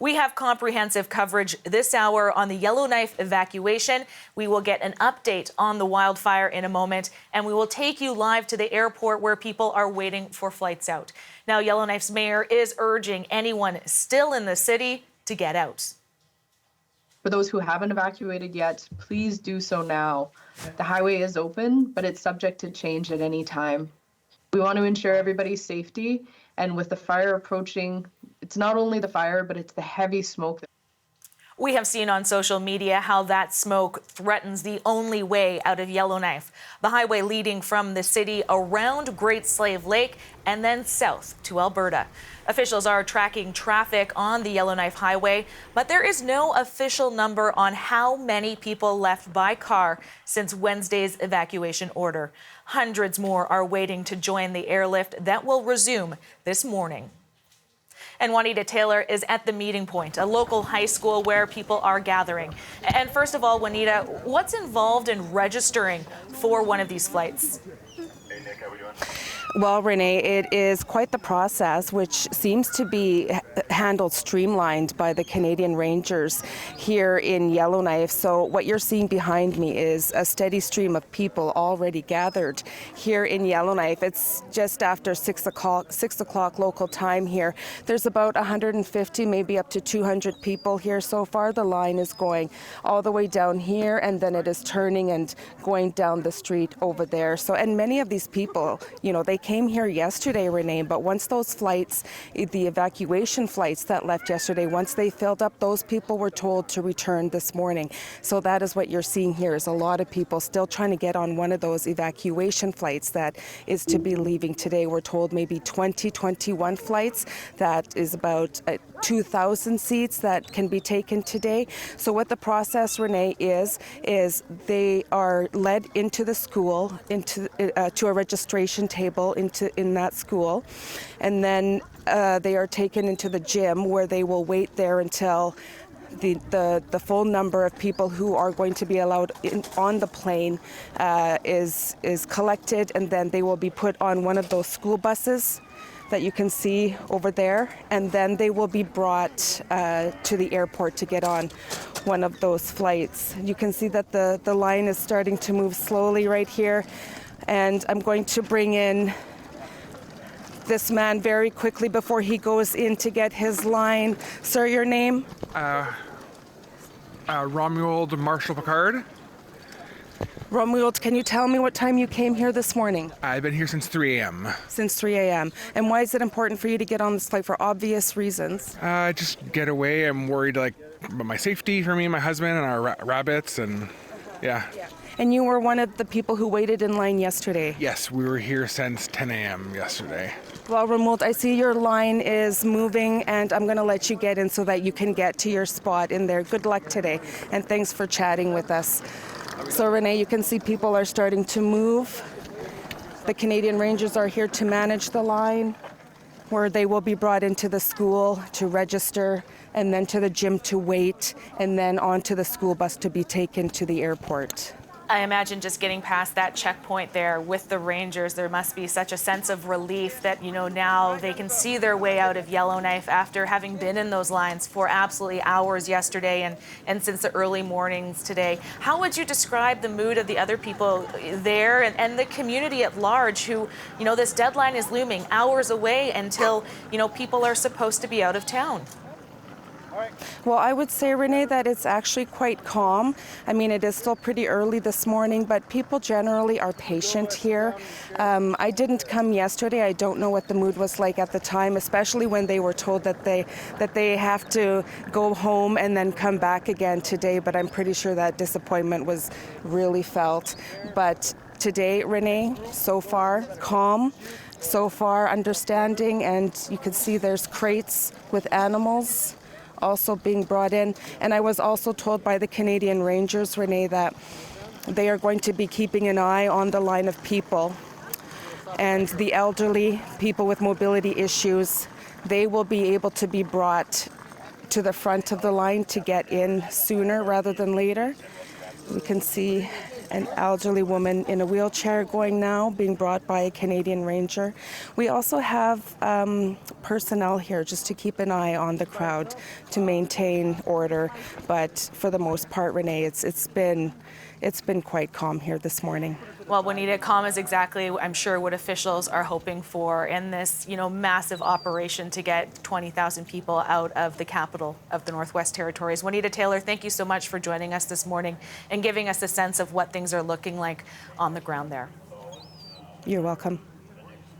We have comprehensive coverage this hour on the Yellowknife evacuation. We will get an update on the wildfire in a moment, and we will take you live to the airport where people are waiting for flights out. Now, Yellowknife's mayor is urging anyone still in the city to get out. For those who haven't evacuated yet, please do so now. The highway is open, but it's subject to change at any time. We want to ensure everybody's safety, and with the fire approaching, it's not only the fire, but it's the heavy smoke. We have seen on social media how that smoke threatens the only way out of Yellowknife, the highway leading from the city around Great Slave Lake and then south to Alberta. Officials are tracking traffic on the Yellowknife Highway, but there is no official number on how many people left by car since Wednesday's evacuation order. Hundreds more are waiting to join the airlift that will resume this morning. And Juanita Taylor is at the meeting point, a local high school where people are gathering. And first of all, Juanita, what's involved in registering for one of these flights? Hey, Nick, how are we doing? Well, Renee, it is quite the process, which seems to be handled streamlined by the Canadian Rangers here in Yellowknife. So what you're seeing behind me is a steady stream of people already gathered here in Yellowknife. It's just after 6 o'clock local time here. There's about 150, maybe up to 200 people here so far. The line is going all the way down here, and then it is turning and going down the street over there. So, and many of these people, you know, they came here yesterday, Renee, but once those flights, the evacuation flights that left yesterday, once they filled up, those people were told to return this morning. So that is what you're seeing here, is a lot of people still trying to get on one of those evacuation flights that is to be leaving today. We're told maybe 21 flights. That is about 2,000 seats that can be taken today. So what the process, Renee, is they are led into the school, to a registration table in that school, and then they are taken into the gym where they will wait there until the full number of people who are going to be allowed on the plane is collected, and then they will be put on one of those school buses that you can see over there, and then they will be brought to the airport to get on one of those flights. You can see that the line is starting to move slowly right here, and I'm going to bring in this man very quickly before he goes in to get his line. Sir, your name? Romuald Marshall Picard. Romuald, can you tell me what time you came here this morning? I've been here since 3 a.m. Since 3 a.m. And why is it important for you to get on this flight? For obvious reasons. Just get away. I'm worried about my safety for me and my husband and our rabbits, and yeah. And you were one of the people who waited in line yesterday? Yes, we were here since 10 a.m. yesterday. Well, Romuald, I see your line is moving, and I'm going to let you get in so that you can get to your spot in there. Good luck today, and thanks for chatting with us. So, Renee, you can see people are starting to move. The Canadian Rangers are here to manage the line, where they will be brought into the school to register, and then to the gym to wait, and then onto the school bus to be taken to the airport. I imagine just getting past that checkpoint there with the Rangers, there must be such a sense of relief that, you know, now they can see their way out of Yellowknife after having been in those lines for absolutely hours yesterday and since the early mornings today. How would you describe the mood of the other people there and the community at large who, you know, this deadline is looming hours away until, you know, people are supposed to be out of town? Well, I would say, Renee, that it's actually quite calm. I mean, it is still pretty early this morning, but people generally are patient here. I didn't come yesterday. I don't know what the mood was like at the time, especially when they were told that they have to go home and then come back again today. But I'm pretty sure that disappointment was really felt. But today, Renee, so far, calm. So far, understanding, and you can see there's crates with animals also being brought in. And I was also told by the Canadian Rangers, Renee, that they are going to be keeping an eye on the line of people. And the elderly, people with mobility issues, they will be able to be brought to the front of the line to get in sooner rather than later. We can see an elderly woman in a wheelchair going now, being brought by a Canadian Ranger. We also have personnel here just to keep an eye on the crowd to maintain order. But for the most part, Renee, it's been quite calm here this morning. Well, Juanita, calm is exactly, I'm sure, what officials are hoping for in this, massive operation to get 20,000 people out of the capital of the Northwest Territories. Juanita Taylor, thank you so much for joining us this morning and giving us a sense of what things are looking like on the ground there. You're welcome.